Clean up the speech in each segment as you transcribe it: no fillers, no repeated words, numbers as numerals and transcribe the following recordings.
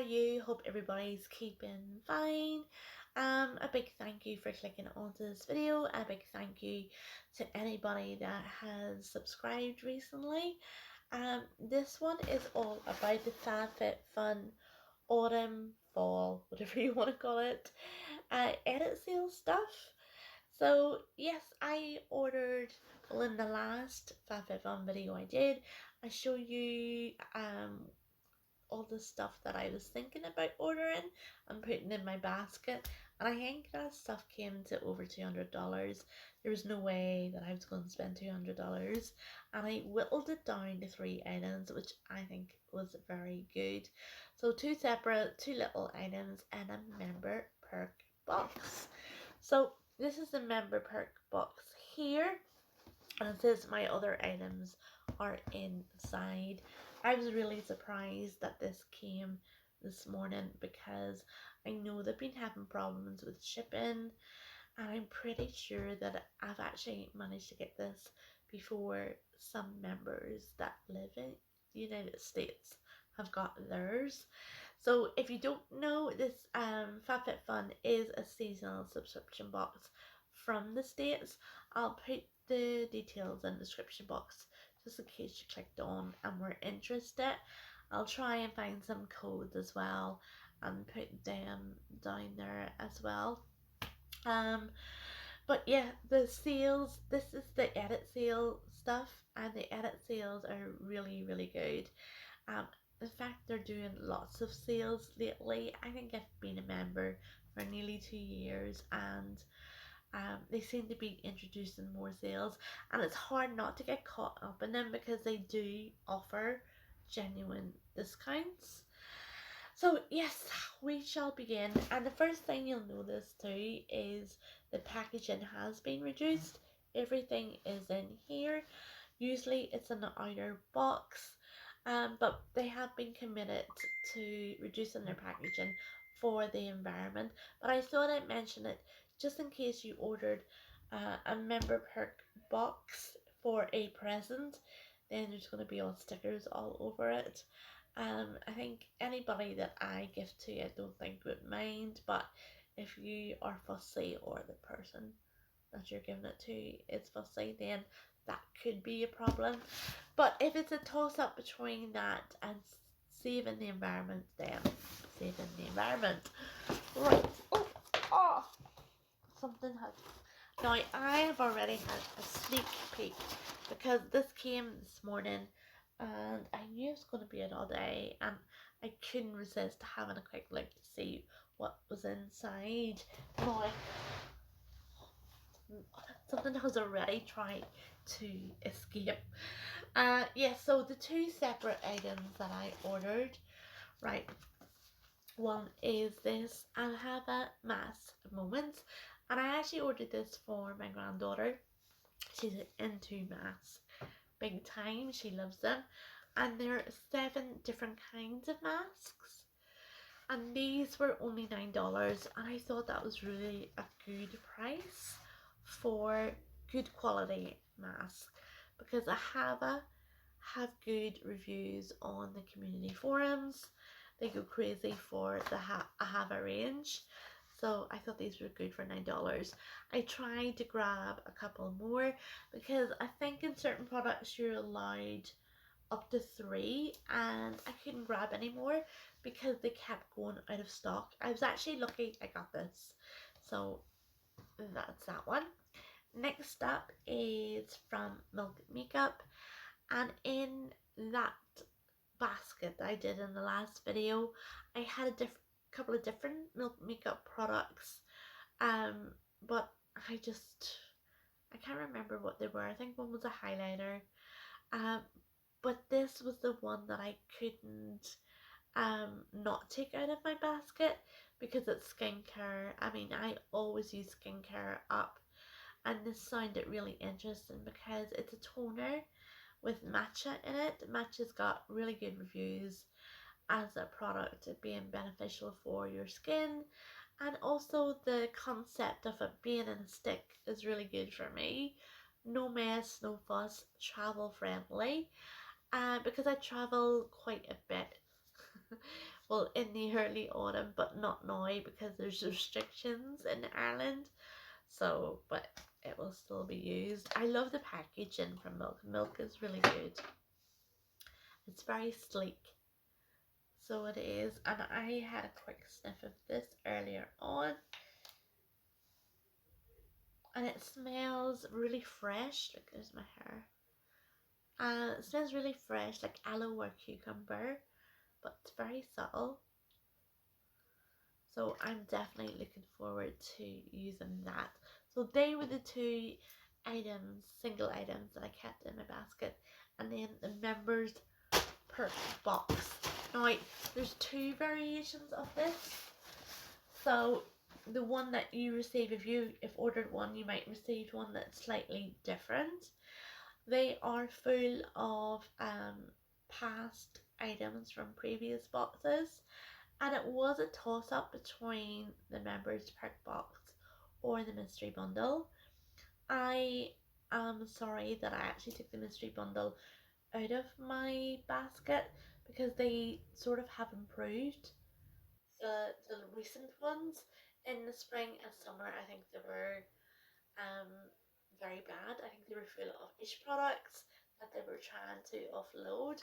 you? Hope everybody's keeping fine. A big thank you for clicking onto this video. A big thank you to anybody that has subscribed recently. This one is all about the Fabfitfun autumn, fall, whatever you want to call it, edit sale stuff. So yes, I ordered, well, in the last Fabfitfun video I did, I show you all the stuff that I was thinking about ordering and putting in my basket, and I think that stuff came to over $200. There was no way that I was going to spend $200, and I whittled it down to 3 items, which I think was very good. So 2 separate, 2 little items, and a member perk box. So this is the member perk box here, and it says my other items are inside. I was really surprised that this came this morning because I know they've been having problems with shipping, and I'm pretty sure that I've actually managed to get this before some members that live in the United States have got theirs. So if you don't know, this Fabfitfun is a seasonal subscription box from the States. I'll put the details in the description box just in case you clicked on and were interested. I'll try and find some codes as well and put them down there as well. But yeah, the sales, this is the edit sale stuff, and the edit sales are really good. In fact, they're doing lots of sales lately. I think I've been a member for nearly 2 years, and they seem to be introducing more sales, and it's hard not to get caught up in them because they do offer genuine discounts. So yes, we shall begin, and the first thing you'll notice too is the packaging has been reduced. Everything is in here. Usually it's in the outer box, but they have been committed to reducing their packaging for the environment. But I thought I'd mention it just in case you ordered a member perk box for a present. Then there's going to be all stickers all over it. I think anybody that I give to, I don't think would mind, but if you are fussy or the person that you're giving it to is fussy, then that could be a problem. But if it's a toss up between that and saving the environment, then saving the environment. Right. Oh, something has. Now I have already had a sneak peek because this came this morning, and I knew it was going to be an all day, and I couldn't resist having a quick look to see what was inside. Now, something has already tried to escape. Yeah, so the 2 separate items that I ordered, right, one is this I have a mass moments, and I actually ordered this for my granddaughter. She's into masks big time, she loves them, and there are 7 different kinds of masks, and these were only $9, and I thought that was really a good price for good quality mask, because Ahava have good reviews on the community forums. They go crazy for the Ahava range, so I thought these were good for $9. I tried to grab a couple more because I think in certain products you're allowed up to 3, and I couldn't grab any more because they kept going out of stock. I was actually lucky I got this, so that's that one. Next up is from Milk Makeup, and in that basket that I did in the last video, I had a couple of different Milk Makeup products, but I can't remember what they were. I think one was a highlighter, but this was the one that I couldn't not take out of my basket because it's skincare. I mean, I always use skincare up, and this sounded really interesting because it's a toner with matcha in it. Matcha's got really good reviews as a product being beneficial for your skin, and also the concept of it being in a stick is really good for me. No mess, no fuss, travel friendly, because I travel quite a bit well, in the early autumn, but not now because there's restrictions in Ireland. So, but it will still be used. I love the packaging from Milk. Milk is really good. It's very sleek. So it is. And I had a quick sniff of this earlier on. And it smells really fresh. Look, there's my hair. It smells really fresh, like aloe or cucumber. But it's very subtle. So I'm definitely looking forward to using that. So they were the two items, single items that I kept in my basket. And then the members Perk box. Now there's two variations of this. So the one that you receive, if ordered one, you might receive one that's slightly different. They are full of past items from previous boxes. And it was a toss up between the members perk box or the mystery bundle. I am sorry that I actually took the mystery bundle out of my basket because they sort of have improved. The recent ones in the spring and summer, I think they were um very bad. I think they were full of ish products that they were trying to offload.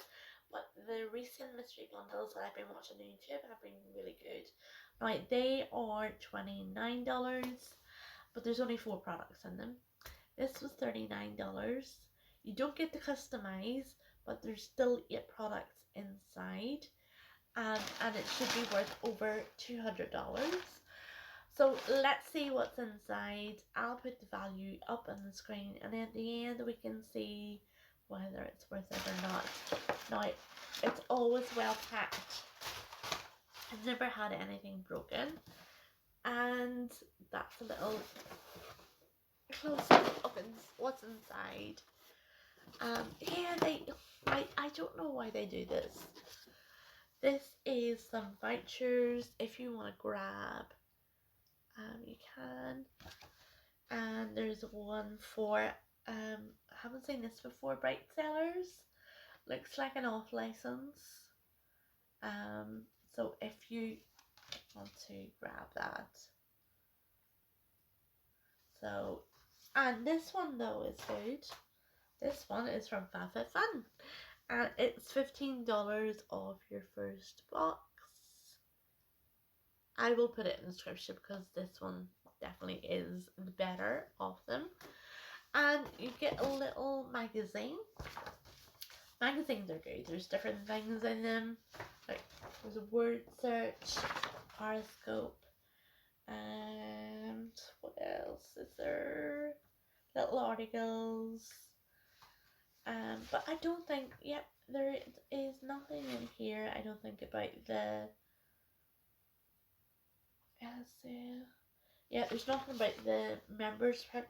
But the recent mystery bundles that I've been watching on YouTube have been really good. Right, they are $29, but there's only 4 products in them. This was $39. You don't get to customize, but there's still 8 products inside. And it should be worth over $200. So let's see what's inside. I'll put the value up on the screen, and at the end we can see whether it's worth it or not. Now, it's always well packed. I've never had anything broken. And that's a little close up of what's inside. Yeah, I don't know why they do this. This is some vouchers if you want to grab. You can. And there's one for I haven't seen this before. Bright Sellers. Looks like an off license. So if you want to grab that. So, and this one though is good. This one is from Fabfitfun, and it's $15 off your first box. I will put it in the description because this one definitely is the better of them. And you get a little magazine. Magazines are good. There's different things in them. Like there's a word search, horoscope, and what else is there? Little articles. But I don't think, yep, there is nothing in here. I don't think about the yeah, there's nothing about the members perk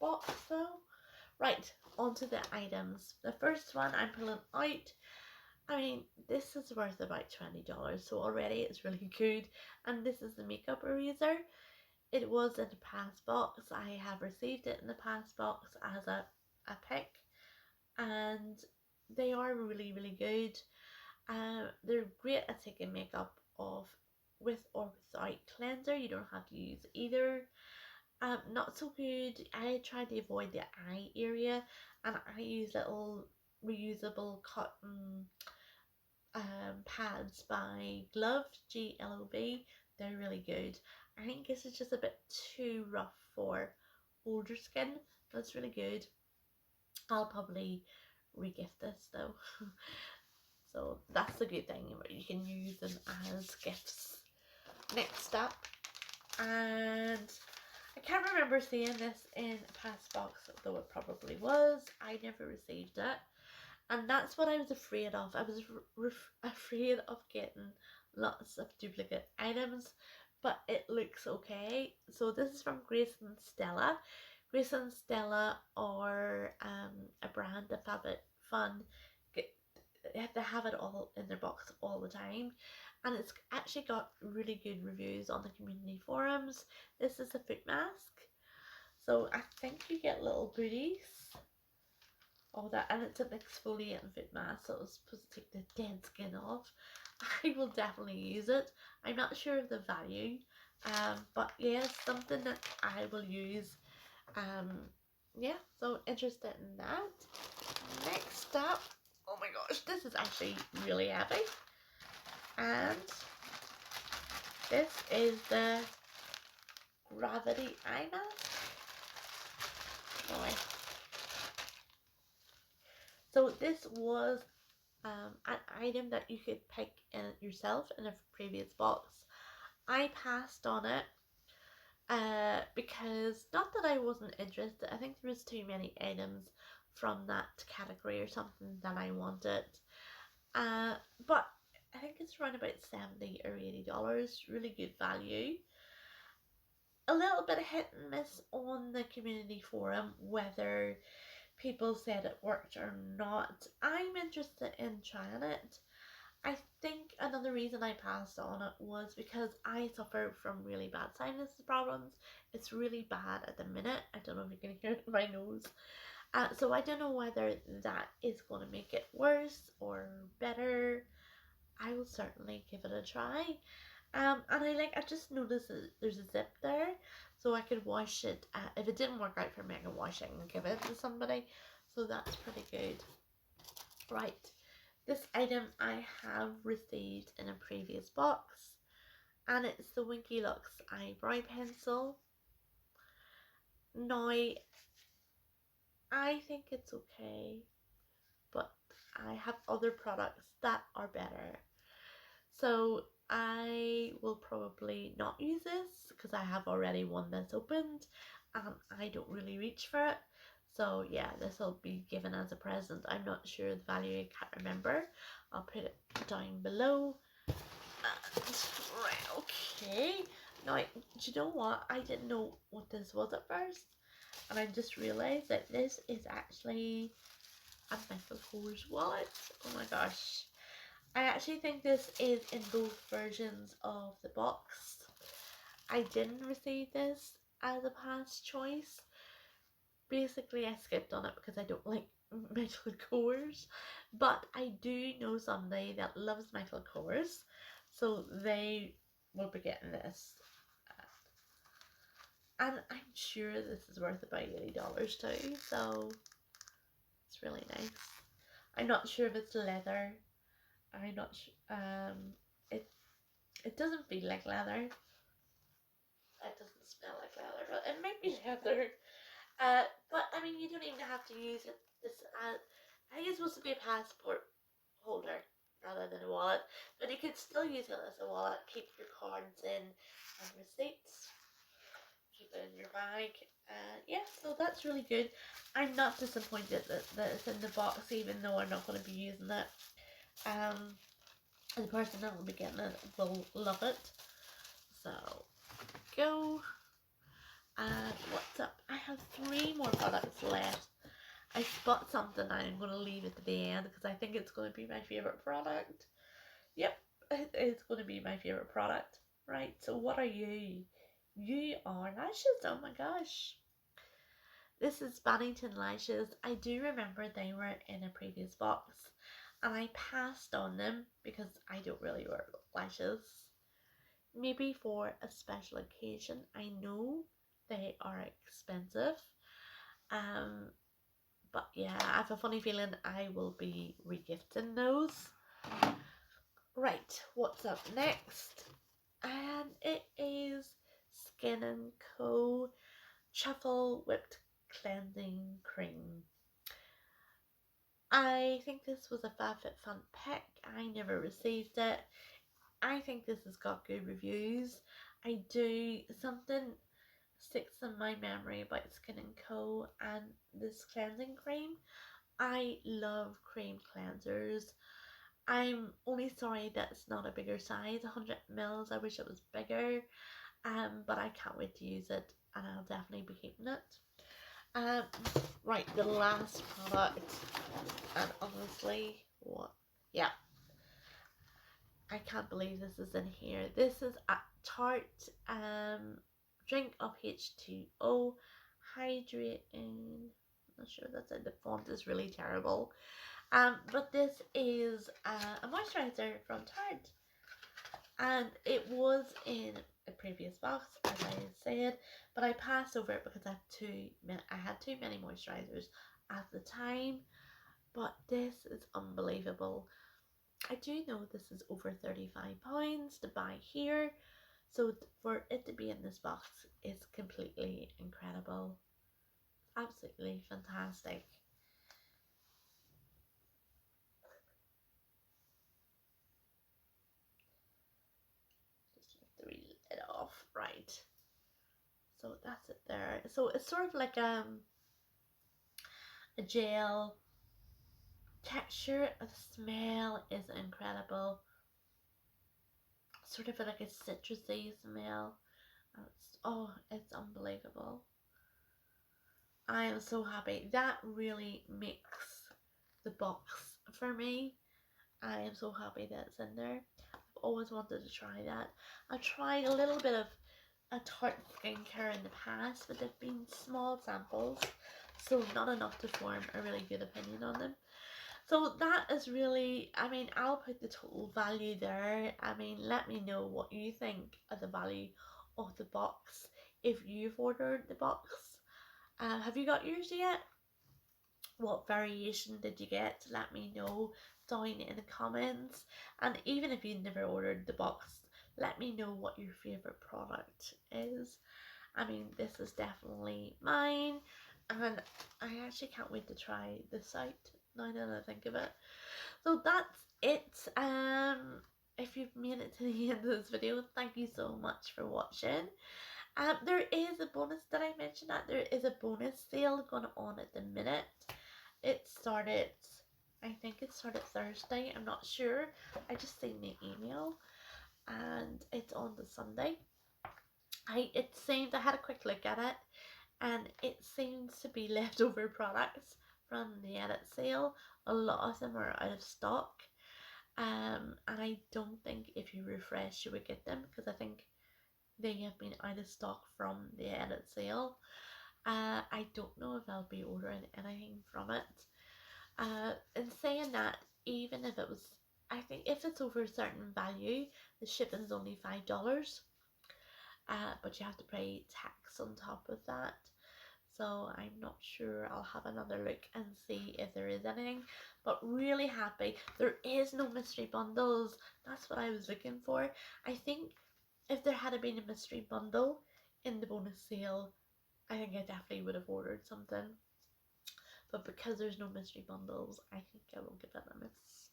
box though. Right, onto the items. The first one I'm pulling out. I mean, this is worth about $20, so already it's really good. And this is the makeup eraser. It was in the pass box. I have received it in the pass box as a pick, and they are really, really good. They're great at taking makeup off with or without cleanser. You don't have to use either. Not so good. I try to avoid the eye area, and I use little reusable cotton pads by Glove. They're really good. I think this is just a bit too rough for older skin, but it's really good. I'll probably regift this though. So that's the good thing, you can use them as gifts. Next up, and I can't remember seeing this in a past box, though it probably was. I never received it. And that's what I was afraid of. I was afraid of getting lots of duplicate items, but it looks okay. So this is from Grace and Stella. Grace and Stella are a brand of Fabfitfun. They have it all in their box all the time, and it's actually got really good reviews on the community forums. This is a foot mask, so I think you get little goodies. All that, and it's an exfoliating foot mask, so it's supposed to take the dead skin off. I will definitely use it. I'm not sure of the value, but yeah, something that I will use. Yeah, so interested in that. Next up, oh my gosh, this is actually really heavy, and this is the Gravity Eye Mask. Oh, so this was an item that you could pick in yourself in a previous box. I passed on it because not that I wasn't interested. I think there was too many items from that category or something that I wanted. But I think it's around about $70 or $80. Really good value. A little bit of hit and miss on the community forum whether people said it worked or not. I'm interested in trying it. I think another reason I passed on it was because I suffer from really bad sinus problems. It's really bad at the minute. I don't know if you can hear it in my nose. So I don't know whether that is going to make it worse or better. I will certainly give it a try. And I just noticed that there's a zip there, so I could wash it. If it didn't work out for me, I can wash it and give it to somebody. So that's pretty good. Right. This item I have received in a previous box, and it's the Winky Lux eyebrow pencil. Now, I think it's okay, but I have other products that are better. So I will probably not use this because I have already one that's opened and I don't really reach for it. So yeah, this will be given as a present. I'm not sure the value, I can't remember. I'll put it down below. And, right, okay. Now, do you know what? I didn't know what this was at first. And I just realised that this is actually a Michael Kors wallet. Oh my gosh. I actually think this is in both versions of the box. I didn't receive this as a past choice. Basically, I skipped on it because I don't like Michael Kors. But I do know somebody that loves Michael Kors, so they will be getting this. And I'm sure this is worth about $80 too, so it's really nice. I'm not sure if it's leather. I'm not sure. It doesn't feel like leather. It doesn't smell like leather, but it might be leather. But I mean, you don't even have to use it. This, I think it's supposed to be a passport holder rather than a wallet, but you could still use it as a wallet. Keep your cards in and receipts. Keep it in your bag. Yeah, so that's really good. I'm not disappointed that it's in the box, even though I'm not going to be using it. The person that will be getting it will love it. So, go. And what's up? I have 3 more products left. I spot something I'm going to leave it to the end because I think it's going to be my favourite product. Yep, it's going to be my favourite product. Right, so what are you? You are lashes. Oh my gosh. This is Bannington lashes. I do remember they were in a previous box and I passed on them because I don't really wear lashes. Maybe for a special occasion. I know they are expensive. But yeah, I have a funny feeling I will be regifting those. Right, what's up next? And it is Skin & Co. Truffle Whipped Cleansing Cream. I think this was a Fabfitfun pick. I never received it. I think this has got good reviews. I do. Something sticks in my memory about Skin & Co. and this cleansing cream. I love cream cleansers. I'm only sorry that it's not a bigger size, 100 mils. I wish it was bigger. But I can't wait to use it and I'll definitely be keeping it. Right, the last product, and honestly, what? Yeah, I can't believe this is in here. This is a Tarte drink of H2O, hydrating. Not sure that's it. The font is really terrible. But this is a moisturizer from Tarte, and it was in a previous box, as I said, but I passed over it because I had too many moisturizers at the time. But this is unbelievable. I do know this is over £35 to buy here, so for it to be in this box is completely incredible. Absolutely fantastic. Just lift the lid off, right. So that's it there. So it's sort of like a gel texture. The smell is incredible. Sort of like a citrusy smell. It's unbelievable. I am so happy. That really makes the box for me. I am so happy that it's in there. I've always wanted to try that. I've tried a little bit of a Tarte skincare in the past, but they've been small samples, so not enough to form a really good opinion on them. So that is really, I mean, I'll put the total value there. I mean, let me know what you think of the value of the box if you've ordered the box. Have you got yours yet? What variation did you get? Let me know down in the comments. And even if you never ordered the box, let me know what your favourite product is. I mean, this is definitely mine, and I actually can't wait to try this out now that I think of it. So that's it. If you've made it to the end of this video, thank you so much for watching. There is a bonus that I mentioned that there is a bonus sale going on at the minute. It started, I think it started Thursday, I'm not sure. I just seen the email, and it's on the Sunday. It seemed, I had a quick look at it, and it seems to be leftover products from the edit sale. A lot of them are out of stock, and I don't think if you refresh you would get them, because I think they have been out of stock from the edit sale. I don't know if I'll be ordering anything from it. In saying that, even if it was, I think if it's over a certain value, the shipping is only $5. But you have to pay tax on top of that. So I'm not sure. I'll have another look and see if there is anything. But really happy. There is no mystery bundles. That's what I was looking for. I think if there had been a mystery bundle in the bonus sale, I think I definitely would have ordered something. But because there's no mystery bundles, I think I will give it a miss.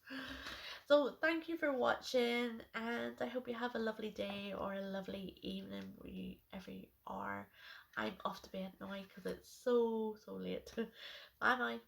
So thank you for watching, and I hope you have a lovely day or a lovely evening wherever you are. I'm off to bed now because it's so late. Bye bye.